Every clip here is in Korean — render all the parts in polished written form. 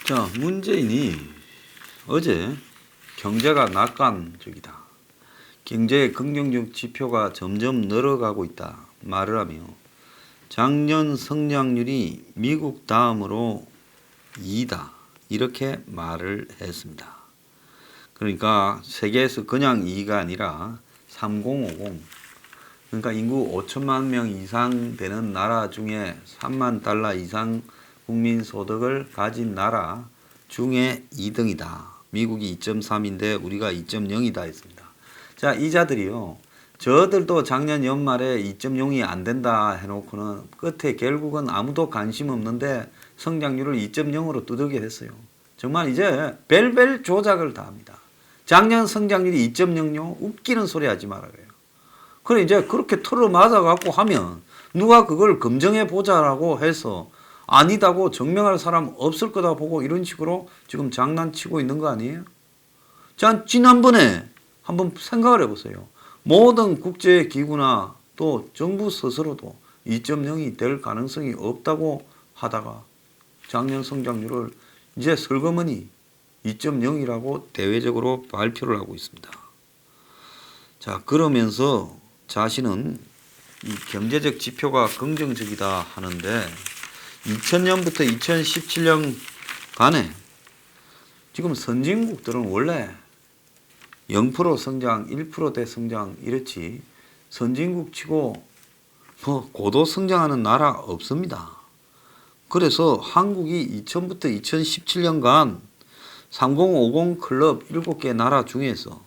자, 문재인이 어제 경제가 낙관적이다, 경제의 긍정적 지표가 점점 늘어가고 있다 말을 하며 작년 성장률이 미국 다음으로 2다 이렇게 말을 했습니다. 그러니까 세계에서 그냥 2가 아니라 3050, 그러니까 인구 5천만 명 이상 되는 나라 중에 3만 달러 이상 국민소득을 가진 나라 중에 2등이다. 미국이 2.3인데 우리가 2.0이다 했습니다. 자, 이 자들이요, 저들도 작년 연말에 2.0이 안 된다 해놓고는 끝에 결국은 아무도 관심 없는데 성장률을 2.0으로 두들겨 했어요. 정말 이제 별별 조작을 다 합니다. 작년 성장률이 2.0요? 웃기는 소리 하지 말아요. 그래, 이제 그렇게 털어 맞아갖고 하면 누가 그걸 검증해 보자라고 해서 아니다고 증명할 사람 없을 거다 보고 이런 식으로 지금 장난치고 있는 거 아니에요? 자, 지난번에 한번 생각을 해보세요. 모든 국제기구나 또 정부 스스로도 2.0이 될 가능성이 없다고 하다가 작년 성장률을 이제 슬그머니 2.0이라고 대외적으로 발표를 하고 있습니다. 자, 그러면서 자신은 이 경제적 지표가 긍정적이다 하는데 2000년부터 2017년 간에 지금 선진국들은 원래 0% 성장, 1%대 성장 이렇지 선진국 치고 뭐 고도 성장하는 나라 없습니다. 그래서 한국이 2000부터 2017년간 3050 클럽 7개 나라 중에서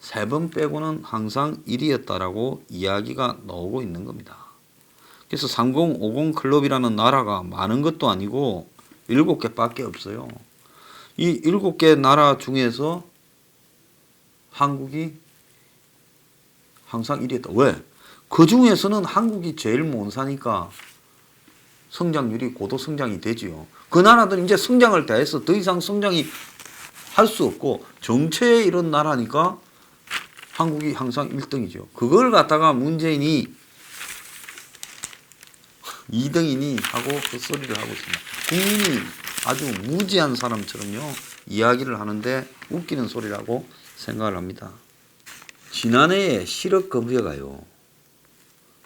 3번 빼고는 항상 1위였다라고 이야기가 나오고 있는 겁니다. 그래서 3050 클럽이라는 나라가 많은 것도 아니고 7개밖에 없어요. 이 7개 나라 중에서 한국이 항상 1위였다. 왜? 그 중에서는 한국이 제일 못 사니까 성장률이 고도 성장이 되지요. 그 나라들은 이제 성장을 다 해서 더 이상 성장이 할 수 없고 정체에 이런 나라니까 한국이 항상 1등이죠. 그걸 갖다가 문재인이 2등이니 하고 헛소리를 하고 있습니다. 국민이 아주 무지한 사람처럼요 이야기를 하는데 웃기는 소리라고 생각을 합니다. 지난해에 실업급여가요,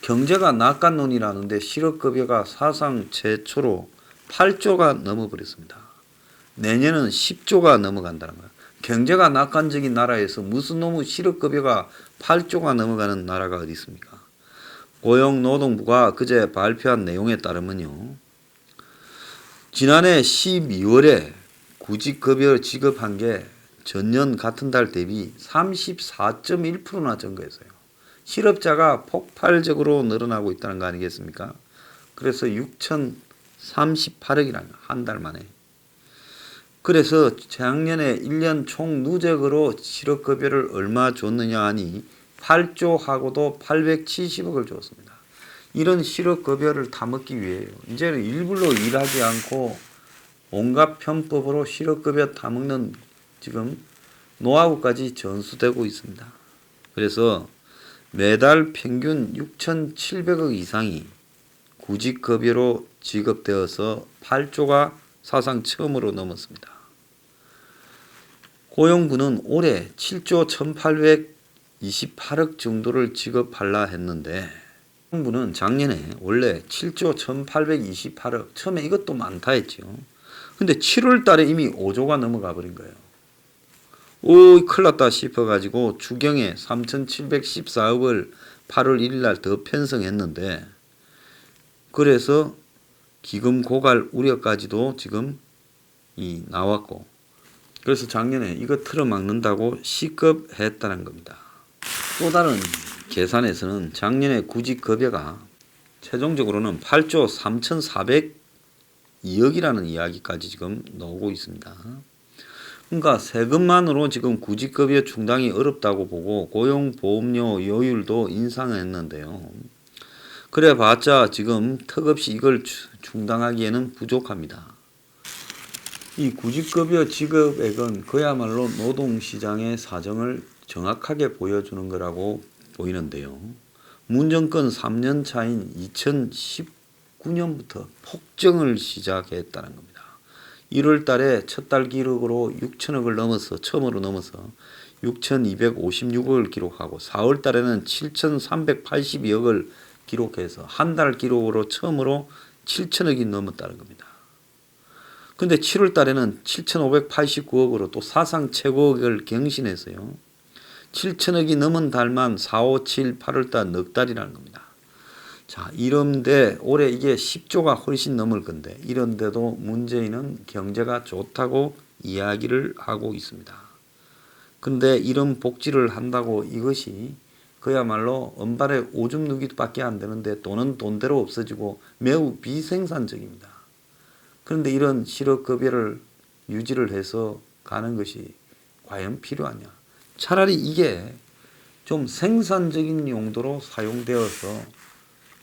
경제가 낙관론이라는데 실업급여가 사상 최초로 8조가 넘어버렸습니다. 내년은 10조가 넘어간다는 거예요. 경제가 낙관적인 나라에서 무슨 놈의 실업급여가 8조가 넘어가는 나라가 어디 있습니까? 고용노동부가 그제 발표한 내용에 따르면요, 지난해 12월에 구직급여 지급한 게 전년 같은 달 대비 34.1%나 증가했어요. 실업자가 폭발적으로 늘어나고 있다는 거 아니겠습니까? 그래서 6,038억이라는 한 달 만에. 그래서 작년에 1년 총 누적으로 실업급여를 얼마 줬느냐 하니 8조하고도 870억을 줬습니다. 이런 실업급여를 타먹기 위해요. 이제는 일부러 일하지 않고 온갖 편법으로 실업급여 타먹는 지금 노하우까지 전수되고 있습니다. 그래서 매달 평균 6,700억 이상이 구직급여로 지급되어서 8조가 사상 처음으로 넘었습니다. 고용부는 올해 7조 1,828억 정도를 지급하려 했는데 고용부는 작년에 원래 7조 1,828억, 처음에 이것도 많다 했죠. 근데 7월 달에 이미 5조가 넘어가 버린 거예요. 오, 큰일 났다 싶어가지고 추경에 3,714억을 8월 1일 날 더 편성했는데, 그래서 기금 고갈 우려까지도 지금 나왔고, 그래서 작년에 이거 틀어막는다고 시급했다는 겁니다. 또 다른 계산에서는 작년에 구직급여가 최종적으로는 8조 3,402억이라는 이야기까지 지금 나오고 있습니다. 그러니까 세금만으로 지금 구직급여 충당이 어렵다고 보고 고용보험료 요율도 인상했는데요. 그래 봤자 지금 턱없이 이걸 충당하기에는 부족합니다. 이 구직급여 지급액은 그야말로 노동시장의 사정을 정확하게 보여주는 거라고 보이는데요. 문정권 3년 차인 2019년부터 폭정을 시작했다는 겁니다. 1월 달에 첫 달 기록으로 6천억을 넘어서 처음으로 넘어서 6,256억을 기록하고 4월 달에는 7,382억을 기록해서 한 달 기록으로 처음으로 7천억이 넘었다는 겁니다. 근데 7월 달에는 7,589억으로 또 사상 최고액을 경신했어요. 7천억이 넘은 달만 4, 5, 7, 8월 달 넉 달이라는 겁니다. 자, 이런데 올해 이게 10조가 훨씬 넘을 건데 이런데도 문재인은 경제가 좋다고 이야기를 하고 있습니다. 근데 이런 복지를 한다고 이것이 그야말로 은발의 오줌 누기밖에 안 되는데 돈은 돈대로 없어지고 매우 비생산적입니다. 그런데 이런 실업급여를 유지를 해서 가는 것이 과연 필요하냐. 차라리 이게 좀 생산적인 용도로 사용되어서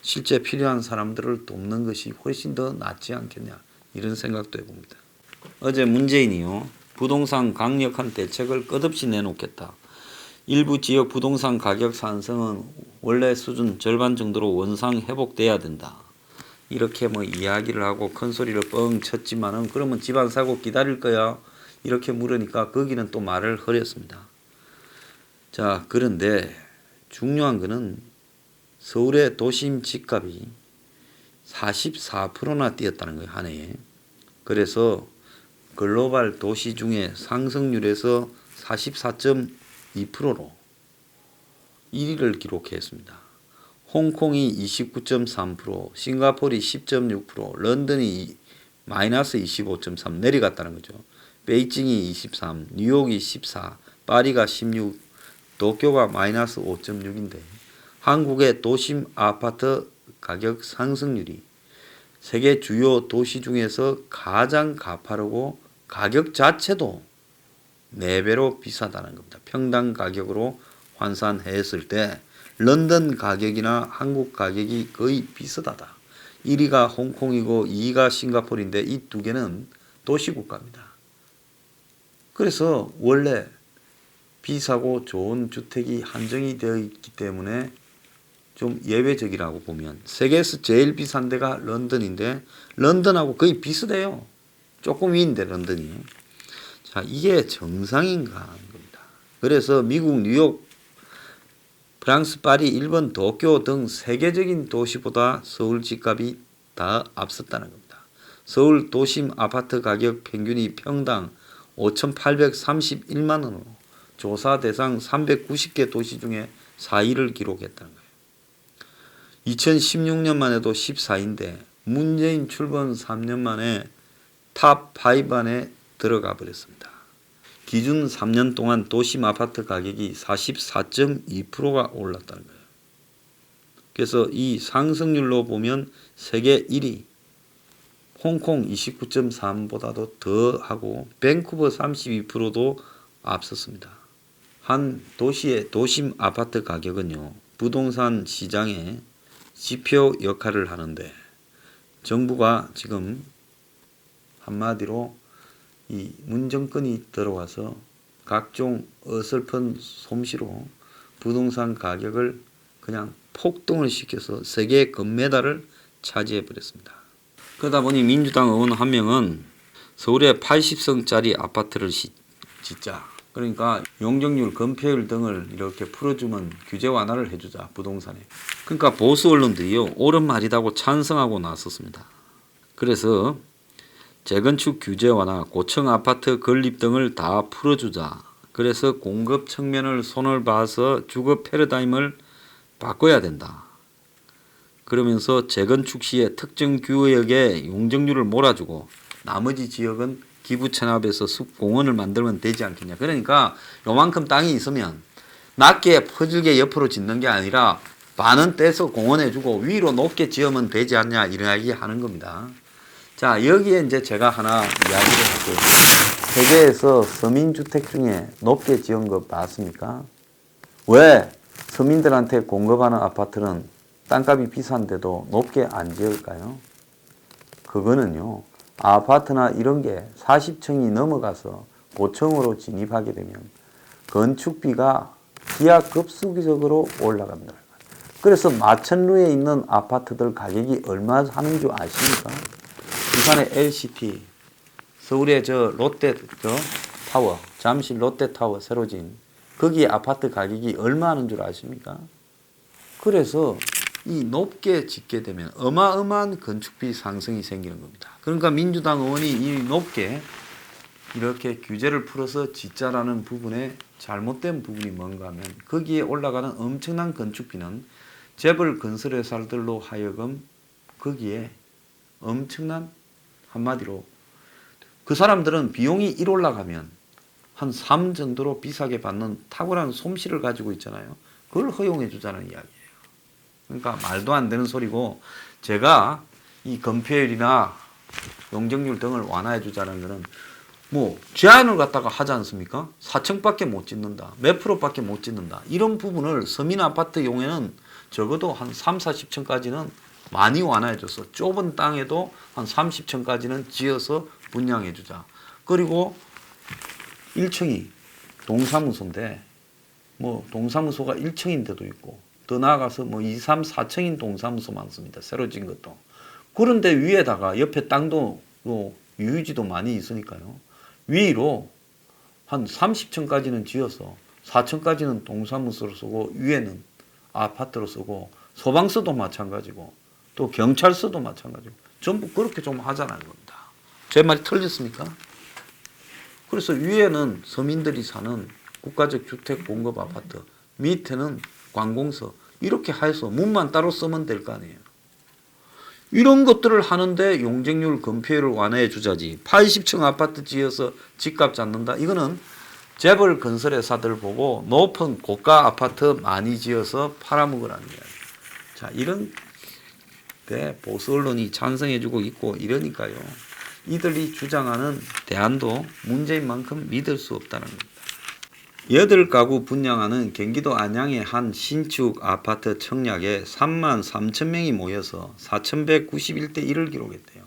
실제 필요한 사람들을 돕는 것이 훨씬 더 낫지 않겠냐 이런 생각도 해봅니다. 어제 문재인이요. 부동산 강력한 대책을 끝없이 내놓겠다. 일부 지역 부동산 가격 상승은 원래 수준 절반 정도로 원상 회복돼야 된다. 이렇게 뭐 이야기를 하고 큰 소리를 뻥 쳤지만은 그러면 집안 사고 기다릴 거야 이렇게 물으니까 거기는 또 말을 흐렸습니다. 자, 그런데 중요한 거는 서울의 도심 집값이 44%나 뛰었다는 거예요, 한 해에. 그래서 글로벌 도시 중에 상승률에서 44.2%로 1위를 기록했습니다. 홍콩이 29.3%, 싱가포르이 10.6%, 런던이 마이너스 25.3 내려갔다는 거죠. 베이징이 23, 뉴욕이 14, 파리가 16, 도쿄가 마이너스 5.6인데 한국의 도심 아파트 가격 상승률이 세계 주요 도시 중에서 가장 가파르고 가격 자체도 4배로 비싸다는 겁니다. 평당 가격으로 환산했을 때 런던 가격이나 한국 가격이 거의 비슷하다. 1위가 홍콩이고 2위가 싱가포르인데 이 두 개는 도시국가입니다. 그래서 원래 비싸고 좋은 주택이 한정이 되어 있기 때문에 좀 예외적이라고 보면 세계에서 제일 비싼 데가 런던인데 런던하고 거의 비슷해요. 조금 위인데 런던이. 자, 이게 정상인가 하는 겁니다. 그래서 미국 뉴욕, 프랑스 파리, 일본 도쿄 등 세계적인 도시보다 서울 집값이 더 앞섰다는 겁니다. 서울 도심 아파트 가격 평균이 평당 5,831만 원으로 조사 대상 390개 도시 중에 4위를 기록했다는 거예요. 2016년만 해도 14위인데 문재인 출범 3년 만에 탑 5 안에 들어가 버렸습니다. 기준 3년 동안 도심 아파트 가격이 44.2%가 올랐다는 거예요. 그래서 이 상승률로 보면 세계 1위 홍콩 29.3보다도 더 하고 밴쿠버 32%도 앞섰습니다. 한 도시의 도심 아파트 가격은요, 부동산 시장의 지표 역할을 하는데 정부가 지금 한마디로 이 문정권이 들어와서 각종 어설픈 솜씨로 부동산 가격을 그냥 폭등을 시켜서 세계 금메달을 차지해 버렸습니다. 그러다 보니 민주당 의원 한 명은 서울에 80성짜리 아파트를 짓자. 그러니까 용적률, 건폐율 등을 이렇게 풀어주면 규제 완화를 해주자, 부동산에. 그러니까 보수 언론들이요, 옳은 말이라고 찬성하고 나섰습니다. 그래서 재건축 규제 완화, 고층 아파트 건립 등을 다 풀어주자. 그래서 공급 측면을 손을 봐서 주거 패러다임을 바꿔야 된다. 그러면서 재건축 시에 특정 구역에 용적률을 몰아주고 나머지 지역은 기부 체납해서 숲공원을 만들면 되지 않겠냐. 그러니까 요만큼 땅이 있으면 낮게 퍼질게 옆으로 짓는 게 아니라 반은 떼서 공원해주고 위로 높게 지으면 되지 않냐 이런 이야기 하는 겁니다. 자, 여기에 이제 제가 하나 이야기를 할게요. 세계에서 서민주택 중에 높게 지은 거 봤습니까? 왜 서민들한테 공급하는 아파트는 땅값이 비싼데도 높게 안 지을까요? 그거는요, 아파트나 이런 게 40층이 넘어가서 고층으로 진입하게 되면 건축비가 기하급수적으로 올라갑니다. 그래서 마천루에 있는 아파트들 가격이 얼마 하는 줄 아십니까? 부산의 LCT 서울의 저 롯데 저 타워, 잠실 롯데 타워 새로 진 거기 아파트 가격이 얼마 하는 줄 아십니까? 그래서 이 높게 짓게 되면 어마어마한 건축비 상승이 생기는 겁니다. 그러니까 민주당 의원이 이 높게 이렇게 규제를 풀어서 짓자라는 부분에 잘못된 부분이 뭔가 하면 거기에 올라가는 엄청난 건축비는 재벌 건설회사들로 하여금 거기에 엄청난 한마디로 그 사람들은 비용이 1 올라가면 한 3 정도로 비싸게 받는 탁월한 솜씨를 가지고 있잖아요. 그걸 허용해 주자는 이야기예요. 그러니까 말도 안 되는 소리고 제가 이 건폐율이나 용적률 등을 완화해 주자는 것은 뭐 제한을 갖다가 하지 않습니까? 4층밖에 못 짓는다. 몇 프로밖에 못 짓는다. 이런 부분을 서민 아파트 용에는 적어도 한 3, 40층까지는 많이 완화해 줘서 좁은 땅에도 한 30층까지는 지어서 분양해 주자. 그리고 1층이 동사무소인데 뭐 동사무소가 1층인데도 있고 더 나아가서 뭐 2, 3, 4층인 동사무소 많습니다. 새로 진 것도. 그런데 위에다가 옆에 땅도 뭐 유유지도 많이 있으니까요. 위로 한 30층까지는 지어서 4층까지는 동사무소로 쓰고 위에는 아파트로 쓰고 소방서도 마찬가지고 또 경찰서도 마찬가지고 전부 그렇게 좀 하자는 겁니다. 제 말이 틀렸습니까? 그래서 위에는 서민들이 사는 국가적 주택 공급 아파트, 밑에는 관공서 이렇게 해서 문만 따로 쓰면 될 거 아니에요. 이런 것들을 하는데 용적률 건폐율을 완화해 주자지 80층 아파트 지어서 집값 잡는다. 이거는 재벌 건설회사들 보고 높은 고가 아파트 많이 지어서 팔아먹으라는 거예요. 자, 이런 데 보수 언론이 찬성해 주고 있고 이러니까요. 이들이 주장하는 대안도 문제인 만큼 믿을 수 없다는 겁니다. 8가구 분양하는 경기도 안양의 한 신축 아파트 청약에 3만 3천 명이 모여서 4,191대 1을 기록했대요.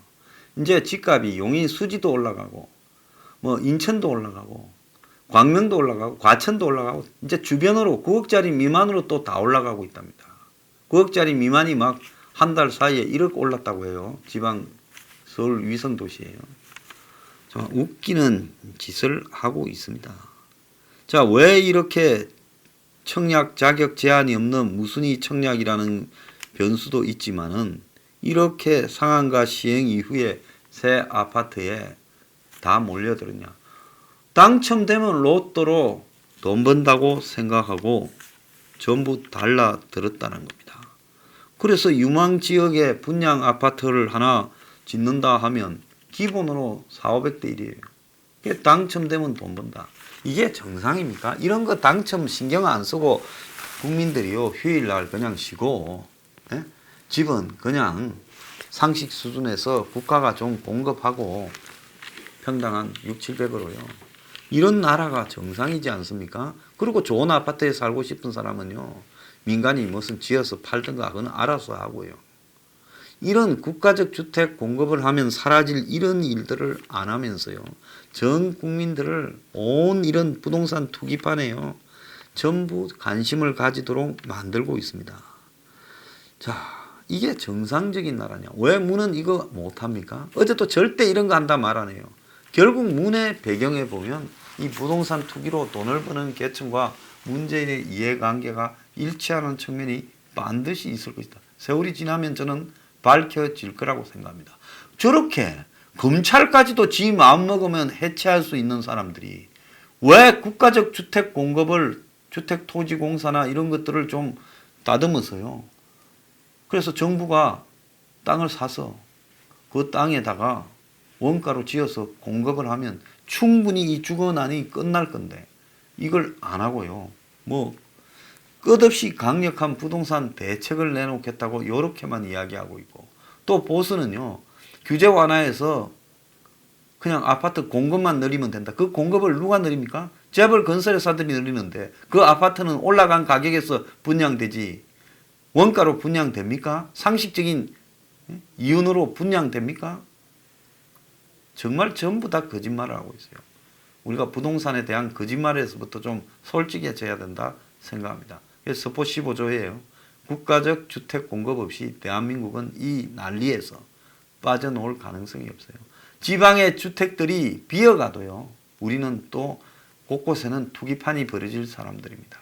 이제 집값이 용인 수지도 올라가고 뭐 인천도 올라가고 광명도 올라가고 과천도 올라가고 이제 주변으로 9억짜리 미만으로 또 다 올라가고 있답니다. 9억짜리 미만이 막 한 달 사이에 1억 올랐다고 해요. 지방 서울 위성 도시예요. 웃기는 짓을 하고 있습니다. 자, 왜 이렇게 청약 자격 제한이 없는 무순위 청약이라는 변수도 있지만은 이렇게 상한가 시행 이후에 새 아파트에 다 몰려들었냐. 당첨되면 로또로 돈 번다고 생각하고 전부 달라들었다는 겁니다. 그래서 유망 지역에 분양 아파트를 하나 짓는다 하면 기본으로 4,500대 1이에요. 당첨되면 돈 번다. 이게 정상입니까? 이런 거 당첨 신경 안 쓰고 국민들이요 휴일날 그냥 쉬고 집은 그냥 상식 수준에서 국가가 좀 공급하고 평당 6, 700으로요. 이런 나라가 정상이지 않습니까? 그리고 좋은 아파트에 살고 싶은 사람은요. 민간이 무슨 지어서 팔든가 그건 알아서 하고요. 이런 국가적 주택 공급을 하면 사라질 이런 일들을 안 하면서요. 전 국민들을 온 이런 부동산 투기판에요. 전부 관심을 가지도록 만들고 있습니다. 자, 이게 정상적인 나라냐. 왜 문은 이거 못합니까? 어제 또 절대 이런 거 한다 말 안 해요. 결국 문의 배경에 보면 이 부동산 투기로 돈을 버는 계층과 문재인의 이해관계가 일치하는 측면이 반드시 있을 것이다. 세월이 지나면 저는 밝혀질 거라고 생각합니다. 저렇게 검찰까지도 지 마음먹으면 해체할 수 있는 사람들이 왜 국가적 주택 공급을 주택토지공사나 이런 것들을 좀 다듬어서요. 그래서 정부가 땅을 사서 그 땅에다가 원가로 지어서 공급을 하면 충분히 이 주거난이 끝날 건데 이걸 안 하고요. 뭐 끝없이 강력한 부동산 대책을 내놓겠다고 이렇게만 이야기하고 있고 또 보수는요. 규제 완화해서 그냥 아파트 공급만 늘리면 된다. 그 공급을 누가 늘립니까? 재벌 건설회사들이 늘리는데 그 아파트는 올라간 가격에서 분양되지 원가로 분양됩니까? 상식적인 이윤으로 분양됩니까? 정말 전부 다 거짓말을 하고 있어요. 우리가 부동산에 대한 거짓말에서부터 좀 솔직해져야 된다 생각합니다. 그래서 서포 15조예요. 국가적 주택 공급 없이 대한민국은 이 난리에서 빠져나올 가능성이 없어요. 지방의 주택들이 비어가도요. 우리는 또 곳곳에는 투기판이 벌어질 사람들입니다.